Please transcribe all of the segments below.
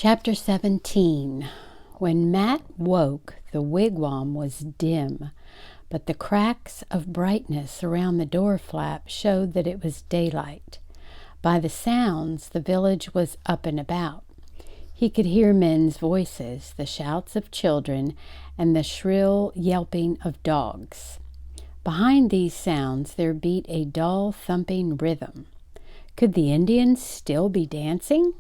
Chapter 17. When Matt woke, the wigwam was dim, but the cracks of brightness around the door flap showed that it was daylight. By the sounds, the village was up and about. He could hear men's voices, the shouts of children, and the shrill yelping of dogs. Behind these sounds there beat a dull thumping rhythm. Could the Indians still be dancing?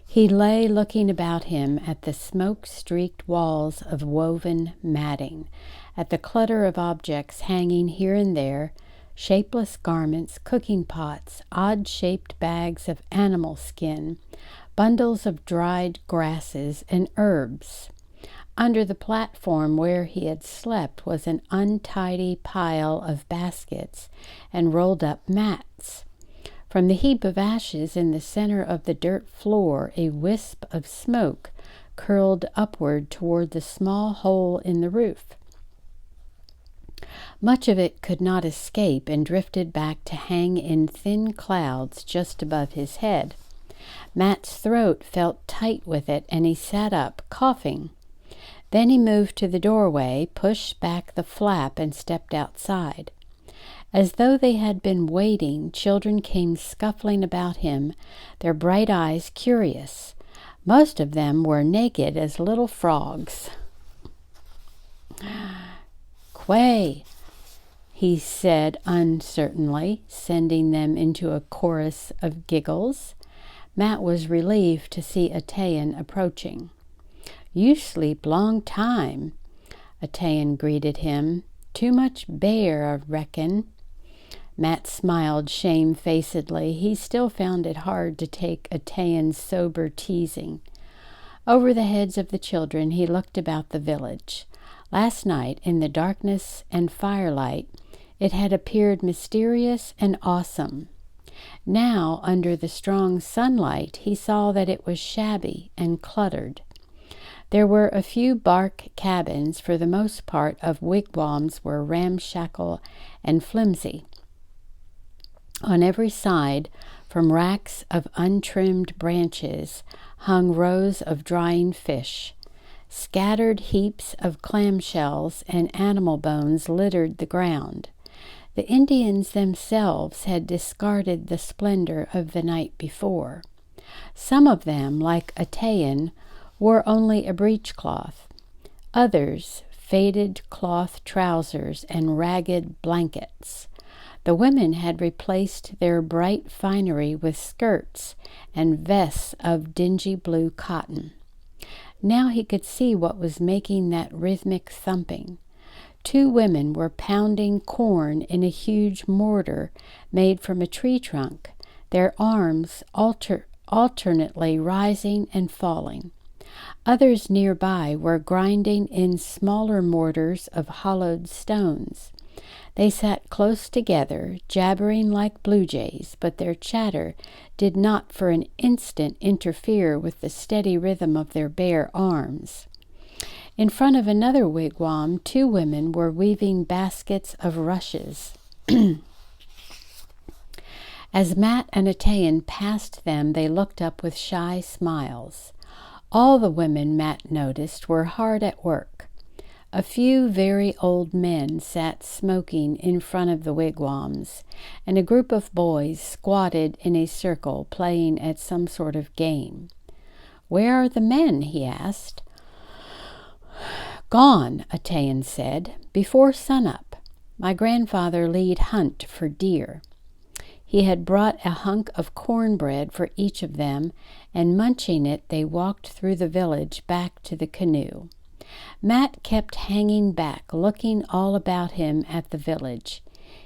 He lay looking about him at the smoke-streaked walls of woven matting, at the clutter of objects hanging here and there, shapeless garments, cooking pots, odd-shaped bags of animal skin, bundles of dried grasses and herbs. Under the platform where he had slept was an untidy pile of baskets and rolled-up mats. From the heap of ashes in the center of the dirt floor, a wisp of smoke curled upward toward the small hole in the roof. Much of it could not escape and drifted back to hang in thin clouds just above his head. Matt's throat felt tight with it, and he sat up, coughing. Then he moved to the doorway, pushed back the flap, and stepped outside. As though they had been waiting, children came scuffling about him, their bright eyes curious. Most of them were naked as little frogs. "Quay," he said uncertainly, sending them into a chorus of giggles. Matt was relieved to see Atayan approaching. "You sleep long time," Atayan greeted him. "Too much bear, I reckon." Matt smiled shamefacedly. He still found it hard to take Atayan's sober teasing. Over the heads of the children he looked about the village. Last night, in the darkness and firelight, it had appeared mysterious and awesome. Now, under the strong sunlight, he saw that it was shabby and cluttered. There were a few bark cabins, for the most part of wigwams were ramshackle and flimsy. On every side, from racks of untrimmed branches, hung rows of drying fish. Scattered heaps of clamshells and animal bones littered the ground. The Indians themselves had discarded the splendor of the night before. Some of them, like Atayan, wore only a breechcloth. Others, faded cloth trousers and ragged blankets. The women had replaced their bright finery with skirts and vests of dingy blue cotton. Now he could see what was making that rhythmic thumping. Two women were pounding corn in a huge mortar made from a tree trunk, their arms alternately rising and falling. Others nearby were grinding in smaller mortars of hollowed stones. They sat close together, jabbering like blue jays, but their chatter did not for an instant interfere with the steady rhythm of their bare arms. In front of another wigwam, two women were weaving baskets of rushes. As Matt and Atayan passed them, they looked up with shy smiles. All the women, Matt noticed, were hard at work. A few very old men sat smoking in front of the wigwams, and a group of boys squatted in a circle playing at some sort of game. "Where are the men?" he asked. "Gone," Atayan said, "before sunup. My grandfather lead hunt for deer." He had brought a hunk of cornbread for each of them, and munching it, they walked through the village back to the canoe. Matt kept hanging back, looking all about him at the village.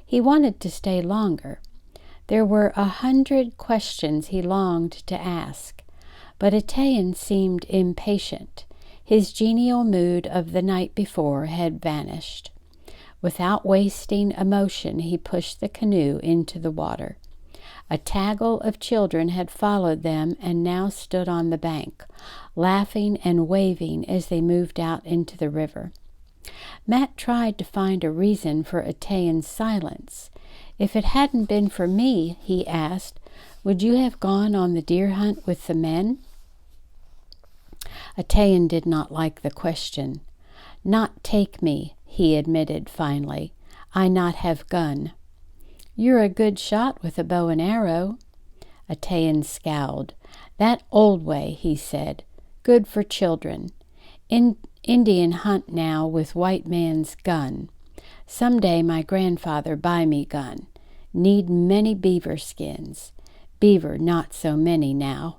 He wanted to stay longer. There were 100 questions he longed to ask, but Atayan seemed impatient. His genial mood of the night before had vanished. Without wasting a motion, he pushed the canoe into the water. A taggle of children had followed them and now stood on the bank, laughing and waving as they moved out into the river. Matt tried to find a reason for Atayan's silence. "If it hadn't been for me," he asked, "would you have gone on the deer hunt with the men?" Atayan did not like the question. "Not take me," he admitted finally. "I not have gun." "You're a good shot with a bow and arrow." Atayan scowled. "That old way," he said. "Good for children. Indian hunt now with white man's gun. Some day my grandfather buy me gun. Need many beaver skins. Beaver not so many now."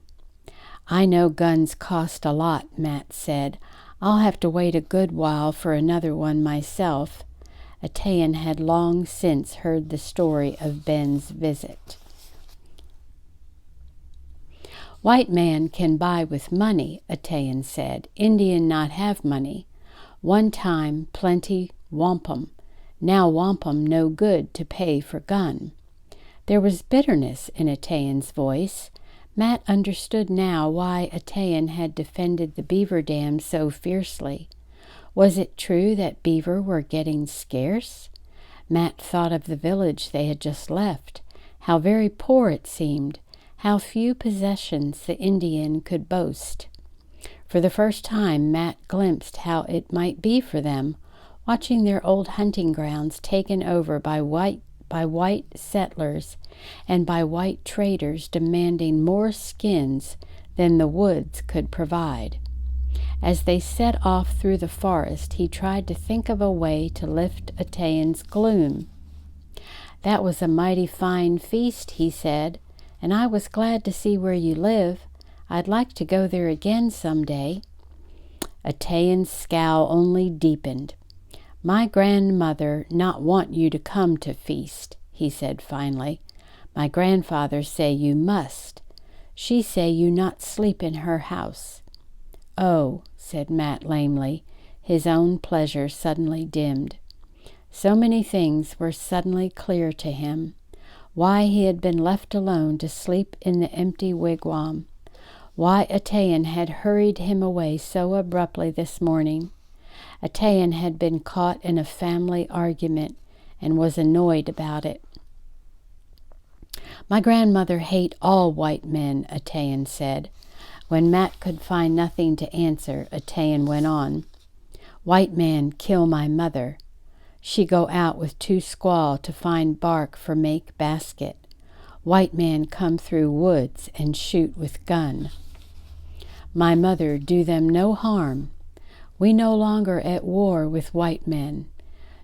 "I know guns cost a lot," Matt said. "I'll have to wait a good while for another one myself." Atayan had long since heard the story of Ben's visit. "White man can buy with money," Atayan said. "Indian not have money. One time plenty wampum. Now wampum no good to pay for gun." There was bitterness in Atayan's voice. Matt understood now why Atayan had defended the beaver dam so fiercely. Was it true that beaver were getting scarce? Matt thought of the village they had just left. How very poor it seemed. How few possessions the Indian could boast. For the first time Matt glimpsed how it might be for them, watching their old hunting grounds taken over by white settlers and by white traders demanding more skins than the woods could provide. As they set off through the forest, he tried to think of a way to lift Atayan's gloom. "That was a mighty fine feast," he said, "and I was glad to see where you live. I'd like to go there again some day." Atayan's scowl only deepened. "My grandmother not want you to come to feast," he said finally. "My grandfather say you must. She say you not sleep in her house." "Oh," said Matt lamely. His own pleasure suddenly dimmed. So many things were suddenly clear to him. Why he had been left alone to sleep in the empty wigwam. Why Atayan had hurried him away so abruptly this morning. Atayan had been caught in a family argument and was annoyed about it. "My grandmother hate all white men," Atayan said. When Matt could find nothing to answer, Atayan went on. "White man kill my mother. She go out with 2 squaw to find bark for make basket. White man come through woods and shoot with gun. My mother do them no harm. We no longer at war with white men.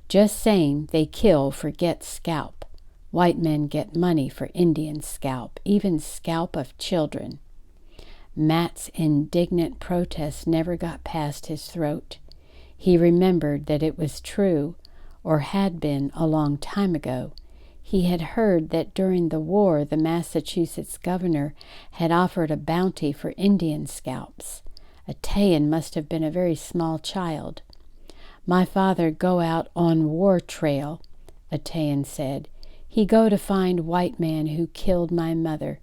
Just same they kill for get scalp. White men get money for Indian scalp, even scalp of children." Matt's indignant protest never got past his throat. He remembered that it was true, or had been a long time ago. He had heard that during the war the Massachusetts governor had offered a bounty for Indian scalps. Atayan must have been a very small child. "My father go out on war trail," Atayan said. "He go to find white man who killed my mother.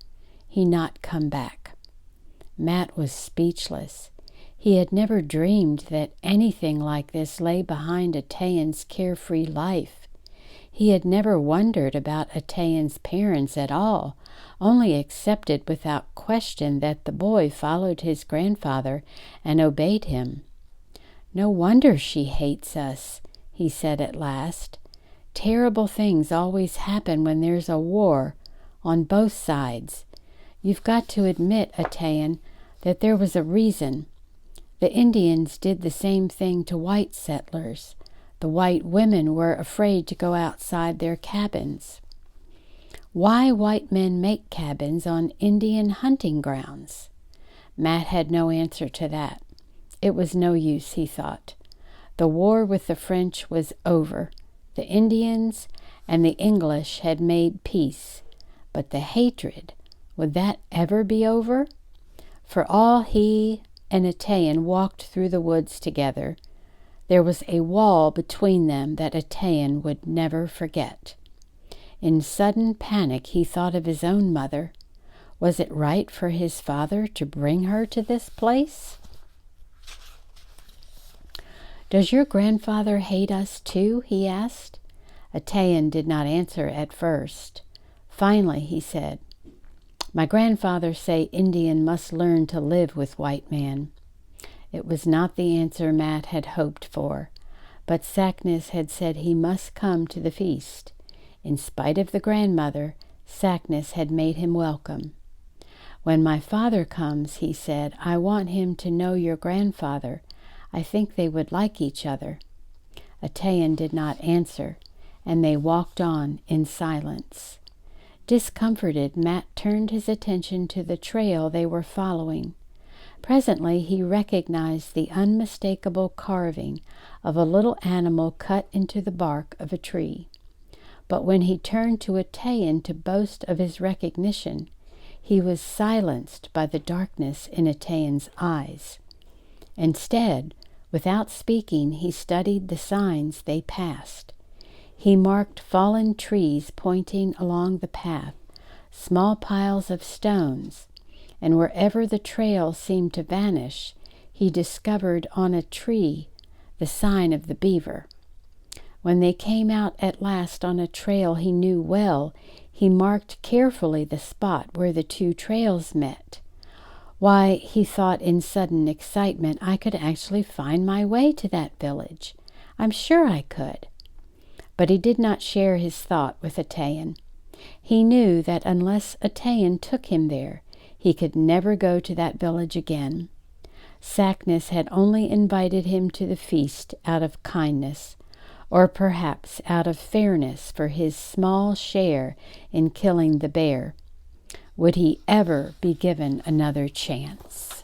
He not come back." Matt was speechless. He had never dreamed that anything like this lay behind Atayan's carefree life. He had never wondered about Atayan's parents at all, only accepted without question that the boy followed his grandfather and obeyed him. "No wonder she hates us," he said at last. "Terrible things always happen when there's a war, on both sides. You've got to admit, Atayan, that there was a reason. The Indians did the same thing to white settlers. The white women were afraid to go outside their cabins. Why white men make cabins on Indian hunting grounds?" Matt had no answer to that. It was no use, he thought. The war with the French was over. The Indians and the English had made peace. But the hatred, would that ever be over? For all he and Atayan walked through the woods together, there was a wall between them that Atayan would never forget. In sudden panic he thought of his own mother. Was it right for his father to bring her to this place? "Does your grandfather hate us too?" he asked. Atayan did not answer at first. Finally he said, "My grandfather say Indian must learn to live with white man." It was not the answer Matt had hoped for, but Sackness had said he must come to the feast. In spite of the grandmother, Sackness had made him welcome. "When my father comes," he said, "I want him to know your grandfather. I think they would like each other." Atayan did not answer, and they walked on in silence. Discomforted, Matt turned his attention to the trail they were following. Presently he recognized the unmistakable carving of a little animal cut into the bark of a tree. But when he turned to Atayan to boast of his recognition, he was silenced by the darkness in Atayan's eyes. Instead, without speaking, he studied the signs they passed. He marked fallen trees pointing along the path, small piles of stones, and wherever the trail seemed to vanish, he discovered on a tree the sign of the beaver. When they came out at last on a trail he knew well, he marked carefully the spot where the two trails met. Why, he thought in sudden excitement, I could actually find my way to that village. I'm sure I could. But he did not share his thought with Atayan. He knew that unless Atayan took him there, he could never go to that village again. Sackness had only invited him to the feast out of kindness, or perhaps out of fairness for his small share in killing the bear. Would he ever be given another chance?